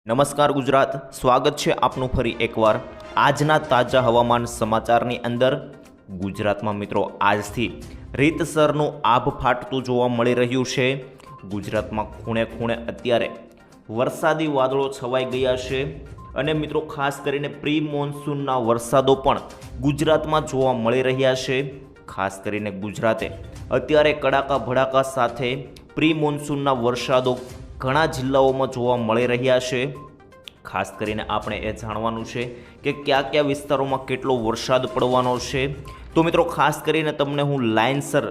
નમસ્કાર ગુજરાત, સ્વાગત છે આપનું ફરી એકવાર આજના તાજા હવામાન સમાચારની અંદર। ગુજરાતમાં મિત્રો આજથી રીતસરનું આભ ફાટતું જોવા મળી રહ્યું છે। ગુજરાતમાં ખૂણે ખૂણે અત્યારે વરસાદી વાદળો છવાઈ ગયા છે અને મિત્રો ખાસ કરીને પ્રી મોન્સૂનના વરસાદો પણ ગુજરાતમાં જોવા મળી રહ્યા છે। ખાસ કરીને ગુજરાતે અત્યારે કડાકા ભડાકા સાથે પ્રી મોન્સૂનના વરસાદો ઘણા જિલ્લાઓમાં જોવા મળી રહ્યા છે। ખાસ કરીને આપણે એ જાણવાનું છે કે કયા કયા વિસ્તારોમાં કેટલો વરસાદ પડવાનો છે। તો મિત્રો ખાસ કરીને તમને હું લાઇનસર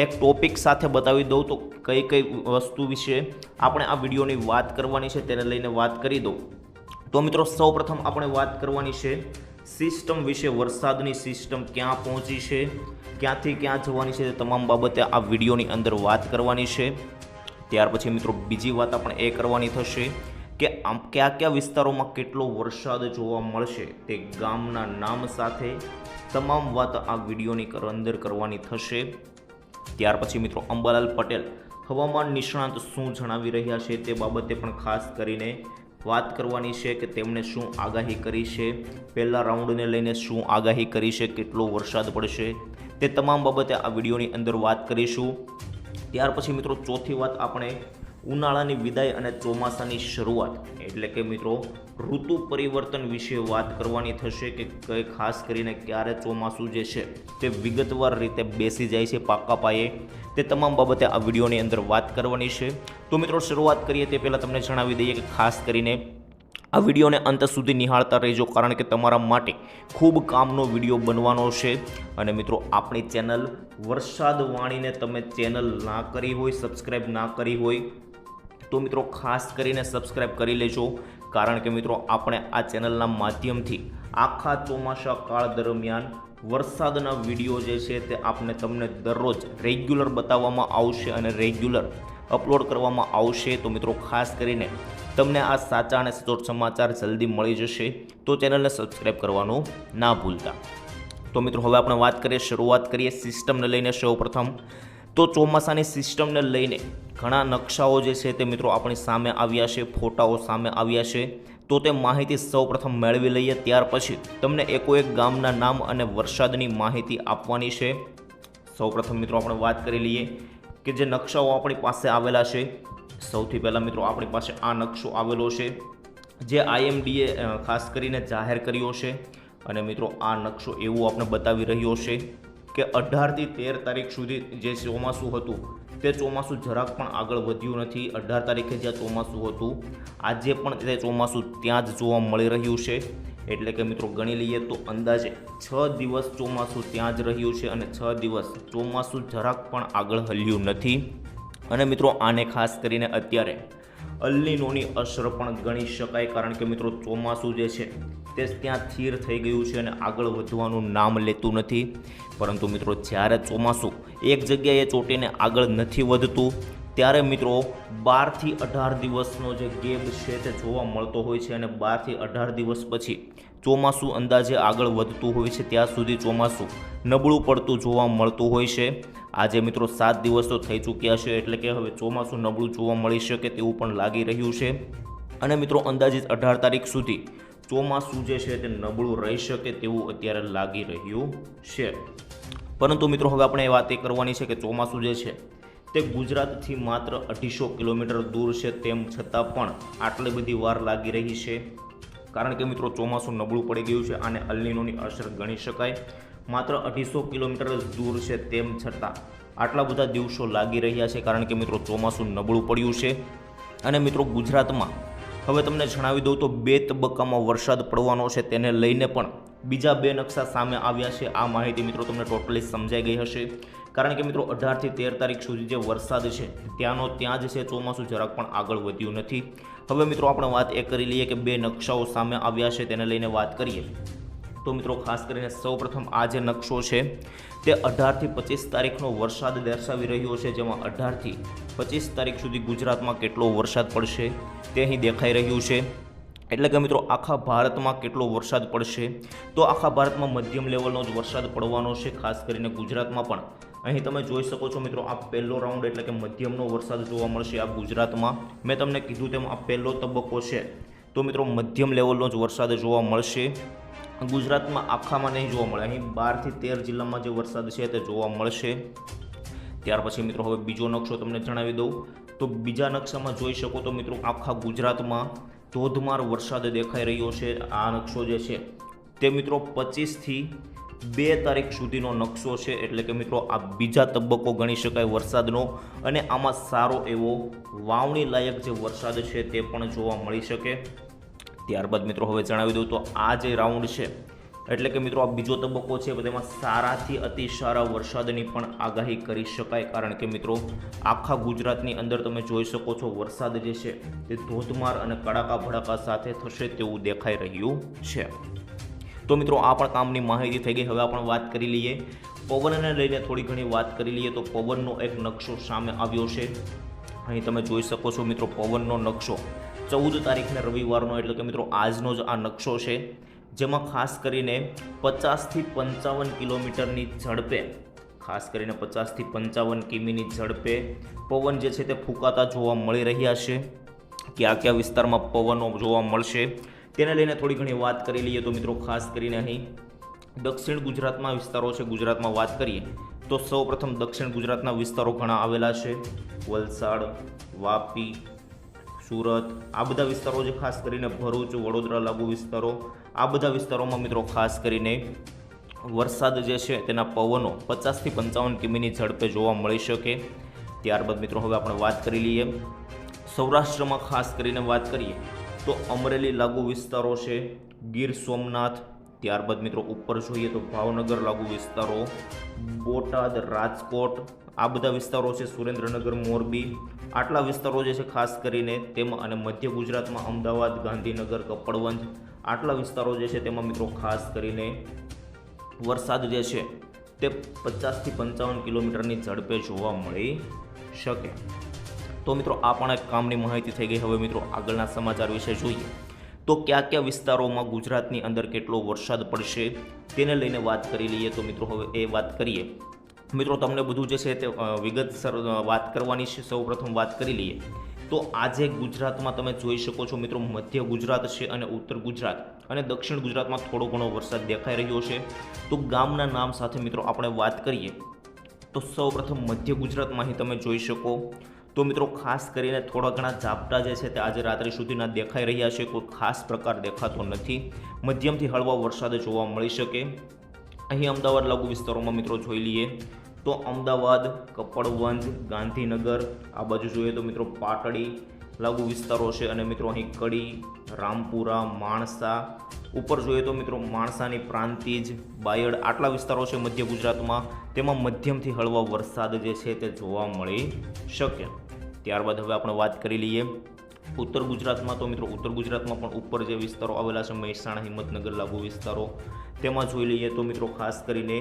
એક ટોપિક સાથે બતાવી દઉં તો કઈ કઈ વસ્તુ વિશે આપણે આ વિડીયોની વાત કરવાની છે તેને લઈને વાત કરી દઉં। તો મિત્રો સૌપ્રથમ આપણે વાત કરવાની છે સિસ્ટમ વિશે। વરસાદની સિસ્ટમ ક્યાં પહોંચી છે, ક્યાંથી ક્યાં જવાની છે, તમામ બાબતે આ વિડીયોની અંદર વાત કરવાની છે। ત્યાર પછી મિત્રો બીજી વાત આપણે એ કરવાની થશે કે કયા કયા વિસ્તારોમાં કેટલો વરસાદ જોવા મળશે તે ગામના નામ સાથે તમામ વાત આ વિડીયોની અંદર કરવાની થશે। ત્યાર પછી મિત્રો અંબાલાલ પટેલ હવામાન નિષ્ણાંત શું જણાવી રહ્યા છે તે બાબતે પણ ખાસ કરીને વાત કરવાની છે કે તેમણે શું આગાહી કરી છે, પહેલા રાઉન્ડને લઈને શું આગાહી કરી છે, કેટલો વરસાદ પડશે તે તમામ બાબતે આ વિડીયોની અંદર વાત કરીશું। ત્યાર પછી મિત્રો ચોથી વાત આપણે ઉનાળાની વિદાય અને ચોમાસાની શરૂઆત એટલે કે મિત્રો ઋતુ પરિવર્તન વિશે વાત કરવાની થશે કે કઈ ખાસ કરીને ક્યારે ચોમાસું જે છે તે વિગતવાર રીતે બેસી જાય છે પાકા પાયે તે તમામ બાબતે આ વિડીયોની અંદર વાત કરવાની છે। તો મિત્રો શરૂઆત કરીએ તે પહેલાં તમને જણાવી દઈએ કે ખાસ કરીને આ વિડીયોને અંત સુધી નિહાળતા રહેજો કારણ કે તમારા માટે ખૂબ કામનો વિડીયો બનવાનો છે। અને મિત્રો આપણી ચેનલ વરસાદ વાણીને તમે ચેનલ ના કરી હોય, સબસ્ક્રાઈબ ના કરી હોય તો મિત્રો ખાસ કરીને સબસ્ક્રાઈબ કરી લેજો કારણ કે મિત્રો આપણે આ ચેનલના માધ્યમથી આખા ચોમાસા કાળ દરમિયાન વરસાદના વિડીયો જે છે તે તમને દરરોજ રેગ્યુલર બતાવવામાં આવશે અને રેગ્યુલર અપલોડ કરવામાં આવશે। તો મિત્રો ખાસ કરીને તમને આ સાચા અને સચોટ સમાચાર જલ્દી મળી જશે તો ચેનલને સબસ્ક્રાઈબ કરવાનું ના ભૂલતા। તો મિત્રો હવે આપણે વાત કરીએ, શરૂઆત કરીએ સિસ્ટમને લઈને। સૌપ્રથમ તો ચોમાસાની સિસ્ટમને લઈને ઘણા નકશાઓ જે છે તે મિત્રો આપણી સામે આવ્યા છે, ફોટાઓ સામે આવ્યા છે તો તે માહિતી સૌપ્રથમ મેળવી લઈએ। ત્યાર પછી તમને એકોએક ગામના નામ અને વરસાદની માહિતી આપવાની છે। સૌપ્રથમ મિત્રો આપણે વાત કરી લઈએ કે જે નકશાઓ આપણી પાસે આવેલા છે। સૌથી પહેલાં મિત્રો આપણી પાસે આ નકશો આવેલો છે જે IMDએ ખાસ કરીને જાહેર કર્યો છે અને મિત્રો આ નકશો એવું આપણે બતાવી રહ્યો છે કે 18થી 13 તારીખ સુધી જે ચોમાસું હતું તે ચોમાસું જરાક પણ આગળ વધ્યું નથી। 18 તારીખે જ્યાં ચોમાસું હતું આજે પણ તે ચોમાસું ત્યાં જ જોવા મળી રહ્યું છે એટલે કે મિત્રો ગણી લઈએ તો અંદાજે 6 દિવસ ચોમાસું ત્યાં જ રહ્યું છે અને 6 દિવસ ચોમાસું જરાક પણ આગળ હલ્યું નથી। અને મિત્રો આને ખાસ કરીને અત્યારે અલ્નીનોની અસર પણ ગણી શકાય કારણ કે મિત્રો ચોમાસું જે છે તે ત્યાં સ્થિર થઈ ગયું છે અને આગળ વધવાનું નામ લેતું નથી। પરંતુ મિત્રો જ્યારે ચોમાસું એક જગ્યાએ ચોંટીને આગળ નથી વધતું ત્યારે મિત્રો 12થી 18 દિવસનો જે ગેપ છે તે જોવા મળતો હોય છે અને 12થી 18 દિવસ પછી ચોમાસું અંદાજે આગળ વધતું હોય છે, ત્યાં સુધી ચોમાસું નબળું પડતું જોવા મળતું હોય છે। આજે મિત્રો 7 દિવસ તો થઈ ચૂક્યા છે એટલે કે હવે ચોમાસું નબળું જોવા મળી શકે તેવું પણ લાગી રહ્યું છે અને મિત્રો અંદાજિત 18 તારીખ સુધી ચોમાસું જે છે તે નબળું રહી શકે તેવું અત્યારે લાગી રહ્યું છે। પરંતુ મિત્રો હવે આપણે એ વાત એ કરવાની છે કે ચોમાસું જે છે તે ગુજરાતથી માત્ર 250 કિલોમીટર દૂર છે તેમ છતાં પણ આટલી બધી વાર લાગી રહી છે કારણ કે મિત્રો ચોમાસું નબળું પડી ગયું છે। આને અલ્નીનોની અસર ગણી શકાય। માત્ર 250 કિલોમીટર જ દૂર છે તેમ છતાં આટલા બધા દિવસો લાગી રહ્યા છે કારણ કે મિત્રો ચોમાસું નબળું પડ્યું છે। અને મિત્રો ગુજરાતમાં હવે તમને જણાવી દઉં તો 2 તબક્કામાં વરસાદ પડવાનો છે તેને લઈને પણ બીજા 2 નકશા સામે આવ્યા છે। આ માહિતી મિત્રો તમને ટોટલી સમજાઈ ગઈ હશે કારણ કે મિત્રો 18થી 13 તારીખ સુધી જે વરસાદ છે ત્યાંનો ત્યાં જ છે, ચોમાસું જરાક પણ આગળ વધ્યું નથી। હવે મિત્રો આપણે વાત એ કરી લઈએ કે 2 નકશાઓ સામે આવ્યા છે તેને લઈને વાત કરીએ તો મિત્રો ખાસ કરીને સૌપ્રથમ આ જે નકશો છે તે 18થી 25 તારીખનો વરસાદ દર્શાવી રહ્યો છે જેમાં 18થી 25 તારીખ સુધી ગુજરાતમાં કેટલો વરસાદ પડશે તે અહીં દેખાઈ રહ્યું છે। એટલે કે મિત્રો આખા ભારતમાં કેટલો વરસાદ પડશે તો આખા ભારતમાં મધ્યમ લેવલનો જ વરસાદ પડવાનો છે। ખાસ કરીને ગુજરાતમાં પણ અહીં તમે જોઈ શકો છો મિત્રો આ પહેલો રાઉન્ડ એટલે કે મધ્યમનો વરસાદ જોવા મળશે આ ગુજરાતમાં। મેં તમને કીધું તેમ આ પહેલો તબક્કો છે તો મિત્રો મધ્યમ લેવલનો જ વરસાદ જોવા મળશે. ગુજરાતમાં આખામાં નહીં જોવા મળે, અહીં 12 થી 13 જિલ્લામાં જે વરસાદ છે તે જોવા મળશે. ત્યાર પછી મિત્રો હવે બીજો નકશો તમને જણાવી દઉં. તો બીજા નકશામાં જોઈ શકો તો મિત્રો આખા ગુજરાતમાં ધોધમાર વરસાદ દેખાઈ રહ્યો છે. આ નકશો જે છે તે મિત્રો 25 થી 2 તારીખ સુધીનો નકશો છે, એટલે કે મિત્રો આ બીજા તબક્કો ગણી શકાય વરસાદનો, અને આમાં સારો એવો વાવણી લાયક જે વરસાદ છે તે પણ જોવા મળી શકે. ત્યારબાદ મિત્રો હવે જણાવી દઉં તો આ જે રાઉન્ડ છે એટલે કે મિત્રો આ બીજો તબક્કો છે, તેમાં સારાથી અતિ સારા વરસાદની પણ આગાહી કરી શકાય, કારણ કે મિત્રો આખા ગુજરાતની અંદર તમે જોઈ શકો છો વરસાદ જે છે તે ધોધમાર અને કડાકા ભડાકા સાથે થશે તેવું દેખાઈ રહ્યું છે. તો મિત્રો આ પણ કામની માહિતી થઈ ગઈ. હવે આપણે વાત કરી લઈએ પવનને લઈને, થોડી ઘણી વાત કરી લઈએ. તો પવનનો એક નકશો સામે આવ્યો છે. અહીં તમે જોઈ શકો છો મિત્રો પવનનો નકશો 14 તારીખને રવિવારનો, એટલે કે મિત્રો આજનો જ આ નકશો છે, જેમાં ખાસ કરીને 50 થી 55 કિલોમીટરની ઝડપે, ખાસ કરીને 50 થી 55 કિમીની ઝડપે પવન જે છે તે ફૂંકાતા જોવા મળી રહ્યા છે. કયા વિસ્તારમાં પવનો જોવા મળશે તેને લઈને થોડી ઘણી વાત કરી લઈએ. તો મિત્રો ખાસ કરીને અહીં દક્ષિણ ગુજરાતમાં વિસ્તારો છે. ગુજરાતમાં વાત કરીએ તો સૌપ્રથમ દક્ષિણ ગુજરાતના વિસ્તારો ઘણા આવેલા છે. વલસાડ, વાપી, સુરત, આ બધા વિસ્તારો જે ખાસ કરીને ભરૂચ, વડોદરા લાગુ વિસ્તારો, આ બધા વિસ્તારોમાં મિત્રો ખાસ કરીને વરસાદ જે છે તેના પવનો 50 થી 55 કિમીની ઝડપે જોવા મળી શકે. ત્યારબાદ મિત્રો હવે આપણે વાત કરી લઈએ સૌરાષ્ટ્રમાં. ખાસ કરીને વાત કરીએ તો અમરેલી લાગુ વિસ્તારો છે, ગીર સોમનાથ. ત્યારબાદ મિત્રો ઉપર જોઈએ તો ભાવનગર લાગુ વિસ્તારો, બોટાદ, રાજકોટ, આ બધા વિસ્તારો છે. સુરેન્દ્રનગર, મોરબી, આટલા વિસ્તારો જે છે ખાસ કરીને તેમાં, અને મધ્ય ગુજરાતમાં અમદાવાદ, ગાંધીનગર, કપડવંજ, આટલા વિસ્તારો જે છે તેમાં મિત્રો ખાસ કરીને વરસાદ જે છે તે 50 થી 55 કિલોમીટરની ઝડપે જોવા મળી શકે. તો મિત્રો આ પણ એક કામની માહિતી થઈ ગઈ. હવે મિત્રો આગળના સમાચાર વિશે જોઈએ તો કયા વિસ્તારોમાં ગુજરાતની અંદર કેટલો વરસાદ પડશે તેને લઈને વાત કરી લઈએ. તો મિત્રો હવે એ વાત કરીએ. મિત્રો તમને બધું જે છે તે વિગતસર વાત કરવાની છે. સૌપ્રથમ વાત કરી લઈએ તો આજે ગુજરાતમાં તમે જોઈ શકો છો મિત્રો મધ્ય ગુજરાત છે અને ઉત્તર ગુજરાત અને દક્ષિણ ગુજરાતમાં થોડો ઘણો વરસાદ દેખાઈ રહ્યો છે. તો ગામના નામ સાથે મિત્રો આપણે વાત કરીએ તો સૌપ્રથમ મધ્ય ગુજરાતમાં અહીં તમે જોઈ શકો તો મિત્રો ખાસ કરીને થોડા ઘણા ઝાપટા જે છે તે આજે રાત્રિ સુધીના દેખાઈ રહ્યા છે. કોઈ ખાસ પ્રકાર દેખાતો નથી. મધ્યમથી હળવા વરસાદ જોવા મળી શકે. અહીં અમદાવાદ લાગુ વિસ્તારોમાં મિત્રો જોઈ લઈએ તો અમદાવાદ, કપડવંજ, ગાંધીનગર, આ બાજુ જોઈએ તો મિત્રો પાટડી લાગુ વિસ્તારો છે, અને મિત્રો અહીં કડી, રામપુરા, માણસા, ઉપર જોઈએ તો મિત્રો માણસાની પ્રાંતિજ, બાયડ, આટલા વિસ્તારો છે મધ્ય ગુજરાતમાં, તેમાં મધ્યમથી હળવા વરસાદ જે છે તે જોવા મળી શકે. ત્યારબાદ હવે આપણે વાત કરી લઈએ ઉત્તર ગુજરાતમાં. તો મિત્રો ઉત્તર ગુજરાતમાં પણ ઉપર જે વિસ્તારો આવેલા છે મહેસાણા, હિંમતનગર લાગુ વિસ્તારો, તેમાં જોઈ લઈએ તો મિત્રો ખાસ કરીને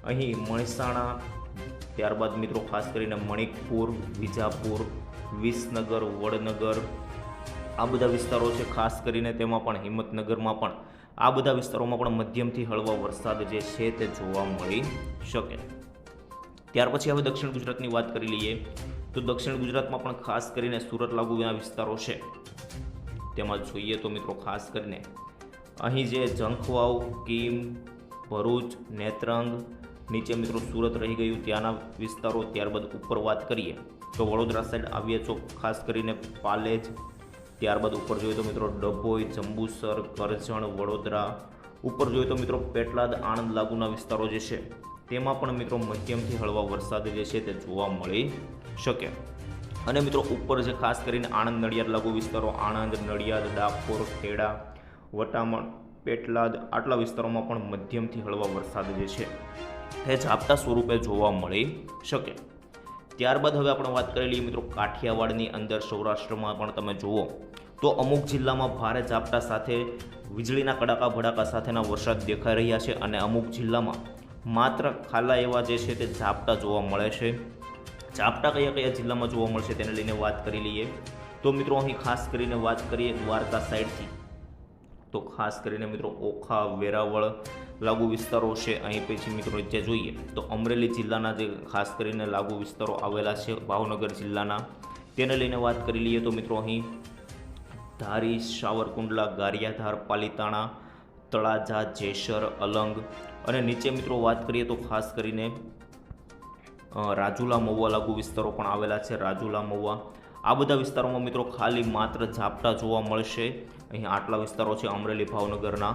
અહીં મહેસાણા, ત્યારબાદ મિત્રો ખાસ કરીને મણિકપુર, વિજાપુર, વિસનગર, વડનગર, આ બધા વિસ્તારો છે ખાસ કરીને, તેમાં પણ હિંમતનગરમાં પણ આ બધા વિસ્તારોમાં પણ મધ્યમથી હળવા વરસાદ જે છે તે જોવા મળી શકે. ત્યાર પછી હવે દક્ષિણ ગુજરાતની વાત કરી લઈએ તો દક્ષિણ ગુજરાતમાં પણ ખાસ કરીને સુરત લાગુના વિસ્તારો છે, તેમાં જોઈએ તો મિત્રો ખાસ કરીને અહીં જે ઝંખવાવ, કીમ, ભરૂચ, નેત્રંગ, નીચે મિત્રો સુરત રહી ગયું ત્યાંના વિસ્તારો. ત્યારબાદ ઉપર વાત કરીએ તો વડોદરા સાઈડ આવીએ તો ખાસ કરીને પાલેજ, ત્યારબાદ ઉપર જોઈએ તો મિત્રો ડભોઈ, જંબુસર, કરજણ, વડોદરા, ઉપર જોઈએ તો મિત્રો પેટલાદ, આણંદ લાગુના વિસ્તારો જે છે તેમાં પણ મિત્રો મધ્યમથી હળવા વરસાદ જે છે તે જોવા મળી શકે. અને મિત્રો ઉપર જે ખાસ કરીને આણંદ, નડિયાદ લાગુ વિસ્તારો, આણંદ, નડિયાદ, ડાકોર, ખેડા, વટામણ, પેટલાદ, આટલા વિસ્તારોમાં પણ મધ્યમથી હળવા વરસાદ જે છે તે ઝાપટા સ્વરૂપે જોવા મળી શકે. ત્યારબાદ હવે આપણે વાત કરી લઈએ મિત્રો કાઠિયાવાડની અંદર, સૌરાષ્ટ્રમાં પણ તમે જુઓ તો અમુક જિલ્લામાં ભારે ઝાપટા સાથે વીજળીના કડાકા ભડાકા સાથેના વરસાદ દેખાઈ રહ્યા છે, અને અમુક જિલ્લામાં માત્ર ખાલા એવા જે છે તે ઝાપટા જોવા મળે છે. ઝાપટા કયા જિલ્લામાં જોવા મળશે તેને લઈને વાત કરી લઈએ તો મિત્રો અહીં ખાસ કરીને વાત કરીએ દ્વારકા સાઈડથી તો ખાસ કરીને મિત્રો ઓખા, વેરાવળ લાગુ વિસ્તારો છે. અહીં પછી મિત્રો જે જોઈએ તો અમરેલી જિલ્લાના જે ખાસ કરીને લાગુ વિસ્તારો આવેલા છે, ભાવનગર જિલ્લાના, તેને લઈને વાત કરી લઈએ તો મિત્રો અહીં ધારી, સાવરકુંડલા, ગારિયાધાર, પાલીતાણા, તળાજા, જેસર, અલંગ અને નીચે મિત્રો વાત કરીએ તો ખાસ કરીને રાજુલા, મહુવા લાગુ વિસ્તારો પણ આવેલા છે. રાજુલા, મહુવા આ બધા વિસ્તારોમાં મિત્રો ખાલી માત્ર ઝાપટા જોવા મળશે. અહીં આટલા વિસ્તારો છે અમરેલી, ભાવનગરના,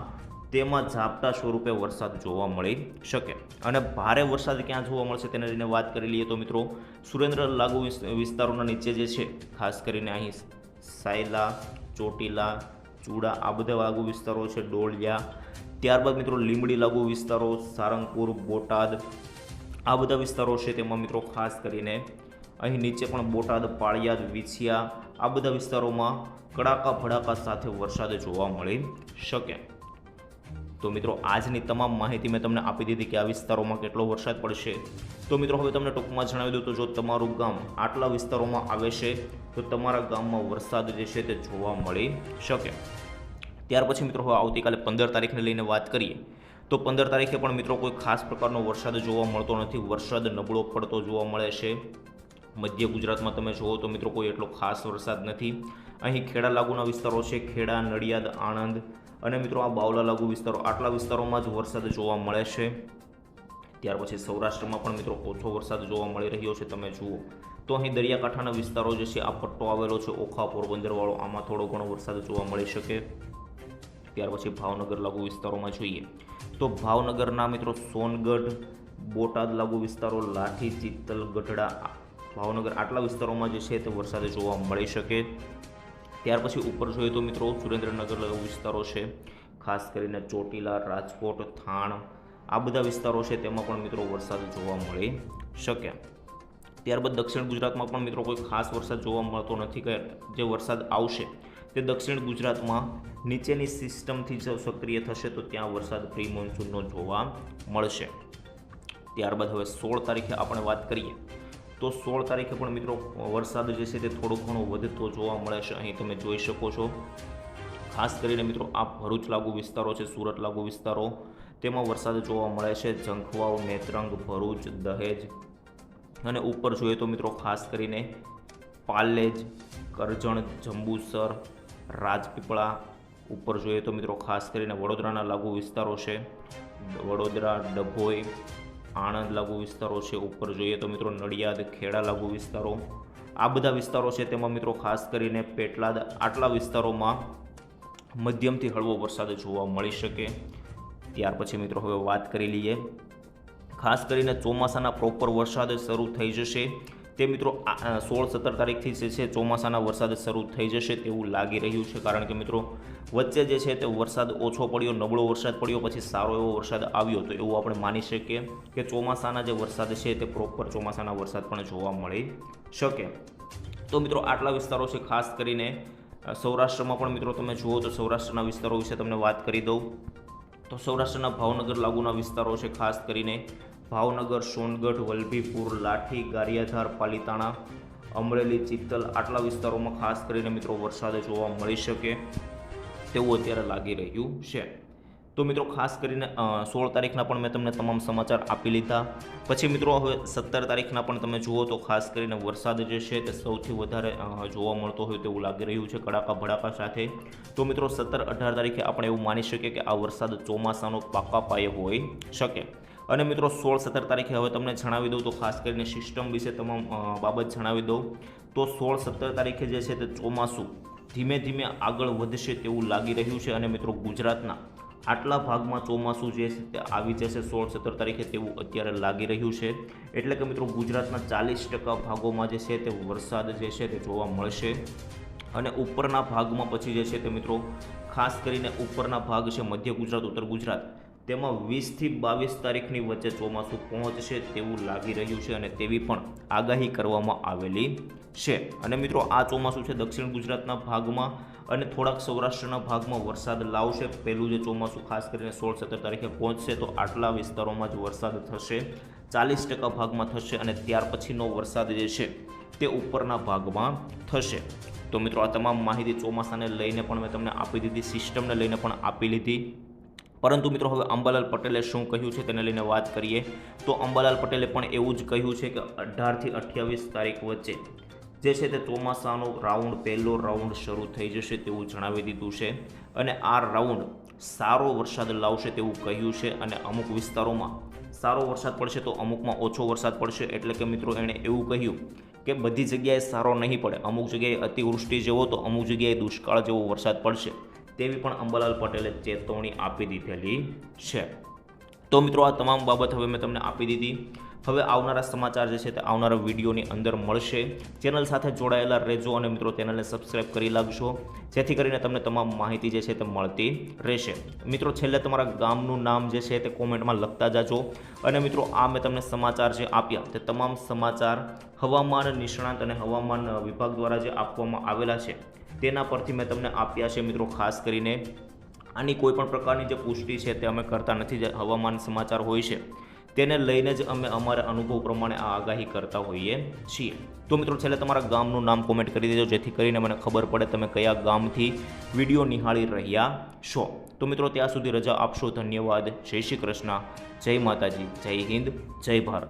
તેમાં ઝાપટા સ્વરૂપે વરસાદ જોવા મળી શકે. અને ભારે વરસાદ ક્યાં જોવા મળશે તેને લઈને વાત કરી લઈએ તો મિત્રો સુરેન્દ્ર લાગુ વિસ્તારોના નીચે જે છે ખાસ કરીને અહીં સાયલા, ચોટીલા, ચૂડા આ બધા લાગુ વિસ્તારો છે, ડોળિયા, ત્યારબાદ મિત્રો લીંબડી લાગુ વિસ્તારો, સારંગપુર, બોટાદ આ બધા વિસ્તારો છે. તેમાં મિત્રો ખાસ કરીને અહીં નીચે પણ બોટાદ, પાળિયાદ, વિછિયા આ બધા વિસ્તારોમાં કડાકા ભડાકા સાથે વરસાદ જોવા મળી શકે. તો મિત્રો આજની તમામ માહિતી મેં તમને આપી દીધી કે આ વિસ્તારોમાં કેટલો વરસાદ પડશે. તો મિત્રો હવે તમને ટૂંકમાં જણાવી દઉં તો જો તમારું ગામ આટલા વિસ્તારોમાં આવે છે તો તમારા ગામમાં વરસાદ જે છે તે જોવા મળી શકે. ત્યાર પછી મિત્રો હવે આવતીકાલે 15 તારીખને લઈને વાત કરીએ તો 15 તારીખે પણ મિત્રો કોઈ ખાસ પ્રકારનો વરસાદ જોવા મળતો નથી. વરસાદ નબળો પડતો જોવા મળે છે. મધ્ય ગુજરાતમાં તમે જુઓ તો મિત્રો કોઈ એટલો ખાસ વરસાદ નથી. અહીં ખેડા લાગુના વિસ્તારો છે, ખેડા, નડિયાદ, આણંદ અને મિત્રો આ બાવલા લાગુ વિસ્તારો આટલા વિસ્તારોમાં જ વરસાદ જોવા મળે છે. ત્યાર પછી સૌરાષ્ટ્રમાં પણ મિત્રો ઓછો વરસાદ જોવા મળી રહ્યો છે. તમે જુઓ તો અહીં દરિયાકાંઠાના વિસ્તારો જે છે આ પટ્ટો આવેલો છે ઓખા, પોરબંદરવાળો, આમાં થોડો ઘણો વરસાદ જોવા મળી શકે. ત્યાર પછી ભાવનગર લાગુ વિસ્તારોમાં જોઈએ તો ભાવનગરના મિત્રો સોનગઢ, બોટાદ લાગુ વિસ્તારો, લાઠી, ચિત્તલ, ગઢડા, ભાવનગર આટલા વિસ્તારોમાં જે છે તે વરસાદ જોવા મળી શકે. ત્યાર પછી ઉપર જોઈએ તો મિત્રો સુરેન્દ્રનગર લાગુ વિસ્તારો છે, ખાસ કરીને ચોટીલા, રાજકોટ, થાણ આ બધા વિસ્તારો છે તેમાં પણ મિત્રો વરસાદ જોવા મળી શકે. ત્યારબાદ દક્ષિણ ગુજરાતમાં પણ મિત્રો કોઈ ખાસ વરસાદ જોવા મળતો નથી. કે જે વરસાદ આવશે તે દક્ષિણ ગુજરાતમાં નીચેની સિસ્ટમથી જો સક્રિય થશે તો ત્યાં વરસાદ પ્રી મોન્સૂનનો જોવા મળશે. ત્યારબાદ હવે 16 તારીખે આપણે વાત કરીએ તો 16 તારીખે પણ મિત્રો વરસાદ જે છે તે થોડો ઘણો વધતો જોવા મળે છે. અહીં તમે જોઈ શકો છો ખાસ કરીને મિત્રો આ ભરૂચ લાગુ વિસ્તારો છે, સુરત લાગુ વિસ્તારો તેમાં વરસાદ જોવા મળે છે. ઝંખવાવ, નેત્રંગ, ભરૂચ, દહેજ અને ઉપર જોઈએ તો મિત્રો ખાસ કરીને પાલેજ, કરજણ, જંબુસર, રાજપીપળા ઉપર જોઈએ તો મિત્રો ખાસ કરીને વડોદરાના લાગુ વિસ્તારો છે, વડોદરા, ડભોઈ, આણંદ લાગુ વિસ્તારો છે. ઉપર જોઈએ તો મિત્રો નડિયાદ, ખેડા લાગુ વિસ્તારો આ બધા વિસ્તારો છે તેમાં મિત્રો ખાસ કરીને પેટલાદ આટલા વિસ્તારોમાં મધ્યમથી હળવો વરસાદ જોવા મળી શકે. ત્યાર પછી મિત્રો હવે વાત કરી લઈએ ખાસ કરીને ચોમાસાના પ્રોપર વરસાદ શરૂ થઈ જશે તે મિત્રો 16-17 તારીખથી જે છે ચોમાસાના વરસાદ શરૂ થઈ જશે તેવું લાગી રહ્યું છે. કારણ કે મિત્રો વચ્ચે જે છે તે વરસાદ ઓછો પડ્યો, નબળો વરસાદ પડ્યો, પછી સારો એવો વરસાદ આવ્યો તો એવું આપણે માની શકીએ કે ચોમાસાના જે વરસાદ છે તે પ્રોપર ચોમાસાના વરસાદ પણ જોવા મળી શકે. તો મિત્રો આટલા વિસ્તારો છે. ખાસ કરીને સૌરાષ્ટ્રમાં પણ મિત્રો તમે જુઓ તો સૌરાષ્ટ્રના વિસ્તારો વિશે તમને વાત કરી દઉં તો સૌરાષ્ટ્રના ભાવનગર લાગુના વિસ્તારો છે, ખાસ કરીને ભાવનગર, સોનગઢ, વલભીપુર, લાઠી, ગારિયાધાર, પાલીતાણા, અમરેલી, ચિત્તલ આટલા વિસ્તારોમાં ખાસ કરીને મિત્રો વરસાદ જોવા મળી શકે તેવું અત્યારે લાગી રહ્યું છે. તો મિત્રો ખાસ કરીને 16 તારીખના પણ મેં તમને તમામ સમાચાર આપી લીધા. પછી મિત્રો હવે 17 તારીખના પણ તમે જુઓ તો ખાસ કરીને વરસાદ જે છે તે સૌથી વધારે જોવા મળતો હોય તેવું લાગી રહ્યું છે કડાકા ભડાકા સાથે. તો મિત્રો 17-18 તારીખે આપણે એવું માની શકીએ કે આ વરસાદ ચોમાસાનો પાકા પાયે હોઈ શકે. અને મિત્રો 16-17 તારીખે હવે તમને જણાવી દઉં તો ખાસ કરીને સિસ્ટમ વિશે તમામ બાબત જણાવી દઉં તો 16-17 તારીખે જે છે તે ચોમાસું ધીમે ધીમે આગળ વધશે તેવું લાગી રહ્યું છે. અને મિત્રો ગુજરાતના આટલા ભાગમાં ચોમાસું જે છે તે આવી જશે 16-17 તારીખે તેવું અત્યારે લાગી રહ્યું છે. એટલે કે મિત્રો ગુજરાતના 40% ભાગોમાં જે છે તે વરસાદ જે છે તે જોવા મળશે. અને ઉપરના ભાગમાં પછી જે છે તે મિત્રો ખાસ કરીને ઉપરના ભાગ છે મધ્ય ગુજરાત, ઉત્તર ગુજરાત તેમાં 20થી 22 તારીખની વચ્ચે ચોમાસું પહોંચશે તેવું લાગી રહ્યું છે અને તેવી પણ આગાહી કરવામાં આવેલી છે. અને મિત્રો આ ચોમાસું છે દક્ષિણ ગુજરાતના ભાગમાં અને થોડાક સૌરાષ્ટ્રના ભાગમાં વરસાદ લાવશે. પહેલું જે ચોમાસું ખાસ કરીને 16-17 તારીખે પહોંચશે તો આટલા વિસ્તારોમાં જ વરસાદ થશે, 40% ભાગમાં થશે અને ત્યાર પછીનો વરસાદ જે છે તે ઉપરના ભાગમાં થશે. તો મિત્રો આ તમામ માહિતી ચોમાસાને લઈને પણ મેં તમને આપી દીધી, સિસ્ટમને લઈને પણ આપી લીધી. પરંતુ મિત્રો હવે અંબાલાલ પટેલે શું કહ્યું છે તેને લઈને વાત કરીએ તો અંબાલાલ પટેલે પણ એવું જ કહ્યું છે કે 18થી 28 તારીખ વચ્ચે જે છે તે ચોમાસાનો રાઉન્ડ પહેલો રાઉન્ડ શરૂ થઈ જશે તેવું જણાવી દીધું છે અને આ રાઉન્ડ સારો વરસાદ લાવશે તેવું કહ્યું છે અને અમુક વિસ્તારોમાં સારો વરસાદ પડશે તો અમુકમાં ઓછો વરસાદ પડશે. એટલે કે મિત્રો એણે એવું કહ્યું કે બધી જગ્યાએ સારો નહીં પડે, અમુક જગ્યાએ અતિવૃષ્ટિ જેવો તો અમુક જગ્યાએ દુષ્કાળ જેવો વરસાદ પડશે તેવી પણ અંબાલાલ પટેલે ચેતવણી આપી દીધેલી છે. તો મિત્રો આ તમામ બાબત હવે મેં તમને આપી દીધી. હવે આવનારા સમાચાર જે છે તે આવનારા વિડીયોની અંદર મળશે. ચેનલ સાથે જોડાયેલા રહેજો અને મિત્રો ચેનલને સબસ્ક્રાઈબ કરી લાગશો જેથી કરીને તમને તમામ માહિતી જે છે તે મળતી રહેશે. મિત્રો છેલ્લે તમારા ગામનું નામ જે છે તે કોમેન્ટમાં લખતા જાજો. અને મિત્રો આ મેં તમને સમાચાર જે આપ્યા તે તમામ સમાચાર હવામાન નિષ્ણાંત અને હવામાન વિભાગ દ્વારા જે આપવામાં આવેલા છે તેના પરથી મેં તમને આપ્યા છે. મિત્રો ખાસ કરીને આની કોઈ પણ પ્રકારની જે પુષ્ટિ છે તે અમે કરતા નથી. જે હવામાન સમાચાર હોય છે તેને લઈને જ અમે અમારા અનુભવ પ્રમાણે આ આગાહી કરતા હોઈએ છીએ. તો મિત્રો છેલ્લે તમારા ગામનું નામ કોમેન્ટ કરી દેજો જેથી કરીને મને ખબર પડે તમે કયા ગામથી વિડીયો નિહાળી રહ્યા છો. તો મિત્રો ત્યાં સુધી રજા આપશો. ધન્યવાદ. જય શ્રી કૃષ્ણ. જય માતાજી. જય હિન્દ. જય ભારત.